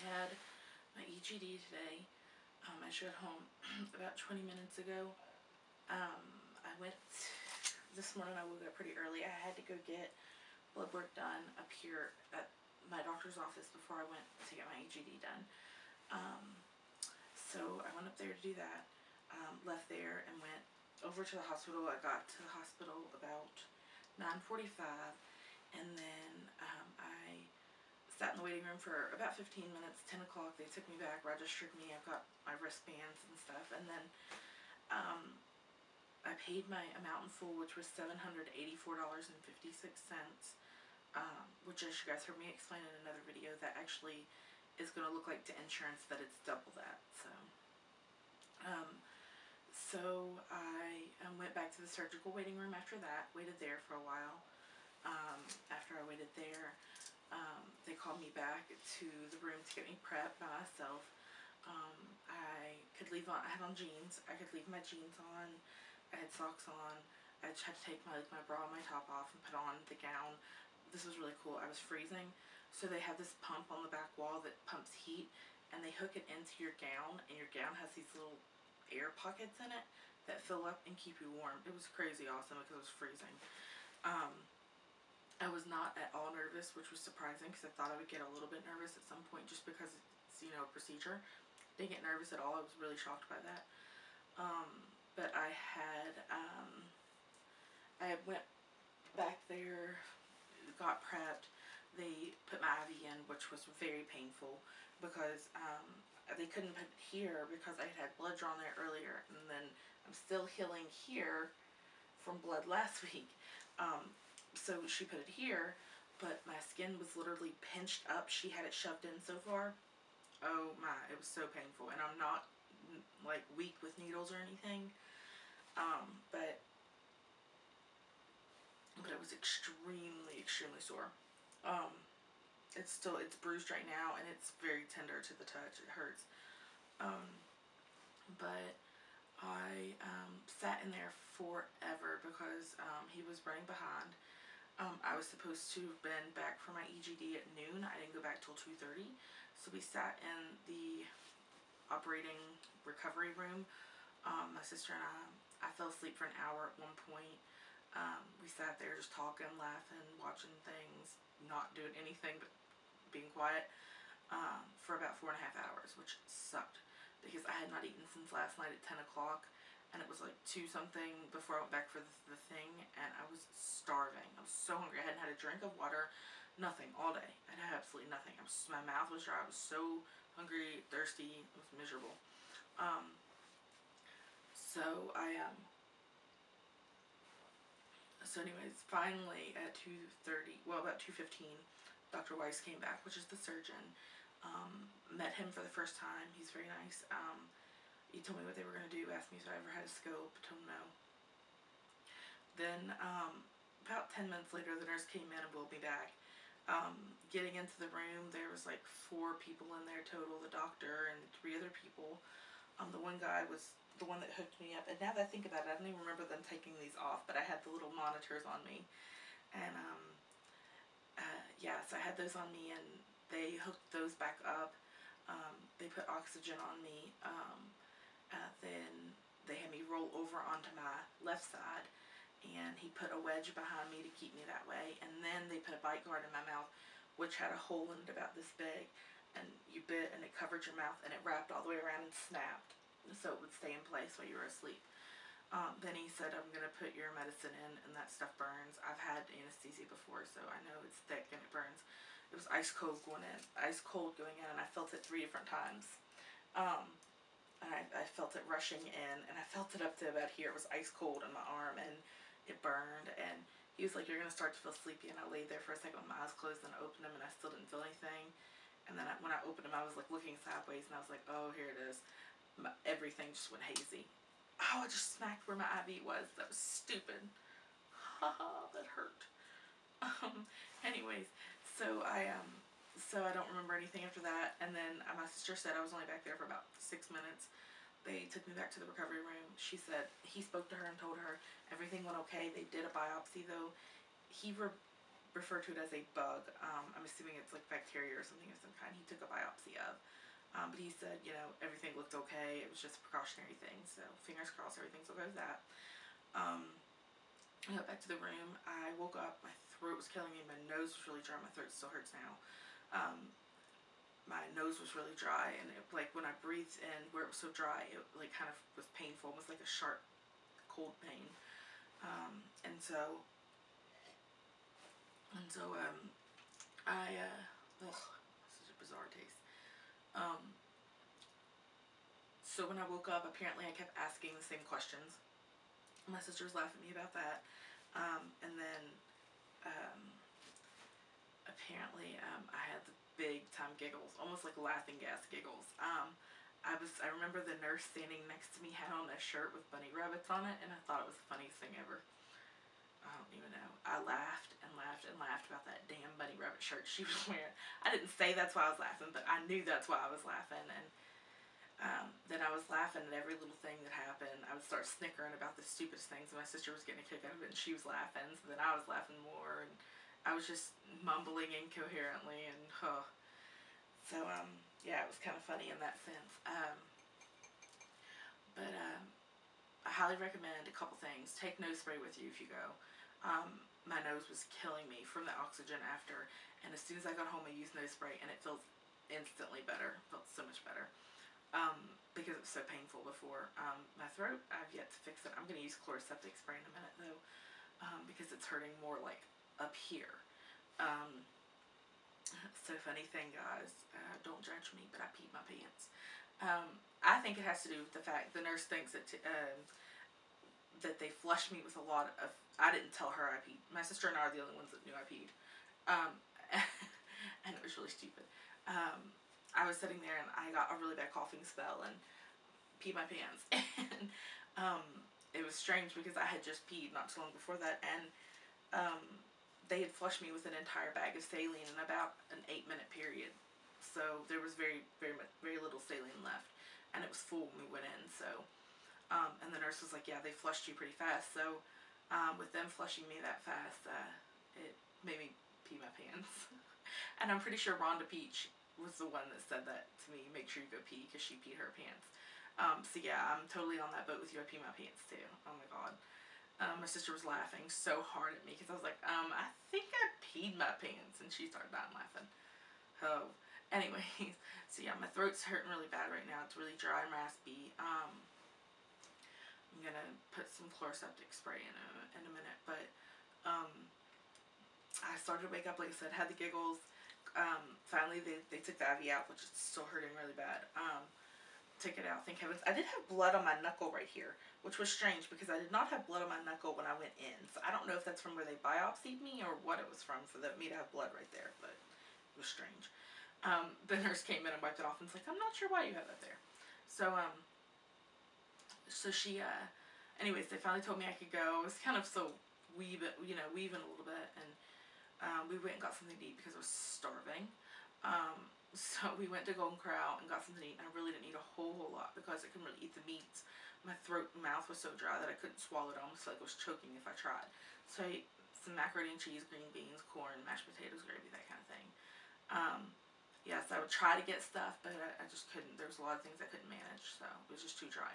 had my EGD today. I showed home about 20 minutes ago. I went this morning. I woke up pretty early. I had to go get blood work done up here at my doctor's office before I went to get my EGD done. So I went up there to do that. Left there and went over to the hospital. I got to the hospital about 9:45, and then I sat in the waiting room for about 15 minutes. 10 o'clock, they took me back, registered me. I've got my wristbands and stuff, and then I paid my amount in full, which was $784.56, which, as you guys heard me explain in another video, that actually is going to look like to insurance that it's double that. So I went back to the surgical waiting room after that, waited there for a while. After I waited there, they called me back to the room to get me prepped by myself. I had on jeans. I could leave my jeans on. I had socks on. I just had to take my bra and my top off and put on the gown. This was really cool. I was freezing, so they have this pump on the back wall that pumps heat, and they hook it into your gown, and your gown has these little air pockets in it that fill up and keep you warm. It was crazy awesome because it was freezing. I was not at all nervous, which was surprising because I thought I would get a little bit nervous at some point just because it's, a procedure. Didn't get nervous at all. I was really shocked by that. But I went back there, got prepped. They put my IV in, which was very painful because they couldn't put it here because I had blood drawn there earlier, and then I'm still healing here from blood last week. So she put it here, but my skin was literally pinched up. She had it shoved in so far. Oh my, it was so painful, and I'm not like weak with needles or anything, but it was extremely sore. It's bruised right now, and it's very tender to the touch. It hurts. But I sat in there forever because he was running behind. I was supposed to have been back for my EGD at noon. I didn't go back till 2:30. So we sat in the operating recovery room. My sister and I fell asleep for an hour at one point. We sat there just talking, laughing, watching things, not doing anything but being quiet for about 4.5 hours, which sucked because I had not eaten since last night at 10 o'clock. And it was like 2 something before I went back for the thing, and I was starving. I was so hungry. I hadn't had a drink of water, nothing, all day. I had absolutely nothing. My mouth was dry. I was so hungry, thirsty. It was miserable. So anyways, finally at 2:30, well, about 2:15, Dr. Weiss came back, which is the surgeon. Met him for the first time. He's very nice. He told me what they were going to do, asked me if I ever had a scope, told him no. Then about 10 minutes later, the nurse came in and wheeled me back. Getting into the room, there was like 4 people in there total, the doctor and 3 other people. The one guy was the one that hooked me up, and now that I think about it, I don't even remember them taking these off, but I had the little monitors on me, and yeah, so I had those on me, and they hooked those back up. They put oxygen on me. Then they had me roll over onto my left side, and he put a wedge behind me to keep me that way, and then they put a bite guard in my mouth, which had a hole in it about this big, and you bit and it covered your mouth, and it wrapped all the way around and snapped, so it would stay in place while you were asleep. Then he said, I'm going to put your medicine in, and that stuff burns. I've had anesthesia before, so I know it's thick and it burns. It was ice cold going in, and I felt it 3 different times. I felt it rushing in, and I felt it up to about here. It was ice cold in my arm, and it burned, and he was like, you're going to start to feel sleepy, and I laid there for a second with my eyes closed, and I opened them, and I still didn't feel anything, and then when I opened them, I was like looking sideways, and I was like, oh, here it is. Everything just went hazy. Oh, I just smacked where my IV was. That was stupid. Haha, that hurt. Anyways, so I don't remember anything after that, and then my sister said I was only back there for about 6 minutes. They took me back to the recovery room. She said he spoke to her and told her everything went okay. They did a biopsy, though. He refer to it as a bug. I'm assuming it's like bacteria or something of some kind he took a biopsy of. But he said, you know, everything looked okay. It was just a precautionary thing. So fingers crossed everything's okay with that. I got back to the room. I woke up. My throat was killing me. My nose was really dry. My throat still hurts now. My nose was really dry, and it, like when I breathed in where it was so dry, it like kind of was painful, almost like a sharp cold pain. And so I such a bizarre taste. So when I woke up, apparently I kept asking the same questions. My sister was laughing at me about that. And then apparently I had the big time giggles, almost like laughing gas giggles. I remember the nurse standing next to me had on a shirt with bunny rabbits on it, and I thought it was the funniest thing ever. I don't even know. I laughed and laughed and laughed about that damn bunny rabbit shirt she was wearing. I didn't say that's why I was laughing, but I knew that's why I was laughing. And then I was laughing at every little thing that happened. I would start snickering about the stupidest things, and my sister was getting a kick out of it, and she was laughing, so then I was laughing more, and I was just mumbling incoherently, and so yeah, it was kind of funny in that sense. But I highly recommend a couple things. Take nose spray with you if you go. My nose was killing me from the oxygen after, and as soon as I got home I used nose spray, and it feels instantly better. It felt so much better. Because it was so painful before. My throat, I've yet to fix it. I'm going to use chloroseptic spray in a minute though, because it's hurting more like up here. So funny thing, guys, don't judge me, but I peed my pants. I think it has to do with the fact the nurse thinks that that they flushed me with a lot of, I didn't tell her I peed. My sister and I are the only ones that knew I peed. And it was really stupid. I was sitting there and I got a really bad coughing spell and peed my pants. And it was strange because I had just peed not too long before that, and they had flushed me with an entire bag of saline in about an 8-minute period. So there was very little saline left, and it was full when we went in. So and the nurse was like, yeah, they flushed you pretty fast. So with them flushing me that fast, it made me pee my pants. And I'm pretty sure Rhonda Peach was the one that said that to me, make sure you go pee, because she peed her pants. So yeah, I'm totally on that boat with you. I pee my pants too. Oh my god. My sister was laughing so hard at me because I was like, I think I peed my pants, and she started dying laughing. Oh, anyways, so yeah, my throat's hurting really bad right now. It's really dry and raspy. I'm gonna put some chloroseptic spray in a minute, but I started to wake up, like I said, had the giggles. Finally they took the IV out, which is still hurting really bad. Took it out, thank heavens. I did have blood on my knuckle right here, which was strange because I did not have blood on my knuckle when I went in. So I don't know if that's from where they biopsied me or what it was from for me to have blood right there, but it was strange. The nurse came in and wiped it off and was like, I'm not sure why you have that there. So so she anyways, they finally told me I could go. I was kind of so weaving a little bit, and we went and got something to eat because I was starving. So we went to Golden Corral and got something to eat, and I really didn't eat a whole lot because I couldn't really eat the meats. My throat and mouth was so dry that I couldn't swallow it. Almost like I was choking if I tried. So I ate some macaroni and cheese, green beans, corn, mashed potatoes, gravy, that kind of thing. Yes, I would try to get stuff, but I just couldn't. There was a lot of things I couldn't manage, so it was just too dry.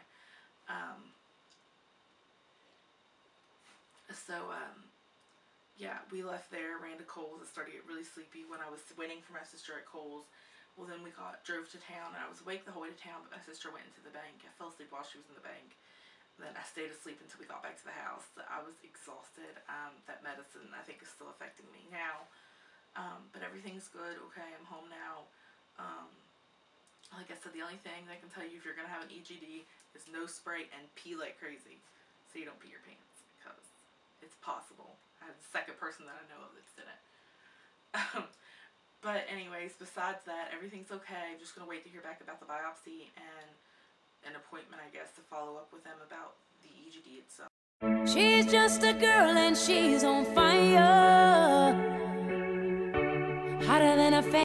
Yeah, we left there, ran to Kohl's. It started to get really sleepy when I was waiting for my sister at Kohl's. Well, then we drove to town, and I was awake the whole way to town, but my sister went into the bank. I fell asleep while she was in the bank. Then I stayed asleep until we got back to the house. I was exhausted. That medicine, I think, is still affecting me now. But everything's good. Okay, I'm home now. Like I said, the only thing I can tell you if you're going to have an EGD is nose spray and pee like crazy, so you don't pee your pants, because it's possible. I have the second person that I know of that's did it. But anyways, besides that, everything's okay. I'm just going to wait to hear back about the biopsy and an appointment, I guess, to follow up with them about the EGD itself. She's just a girl and she's on fire, hotter than a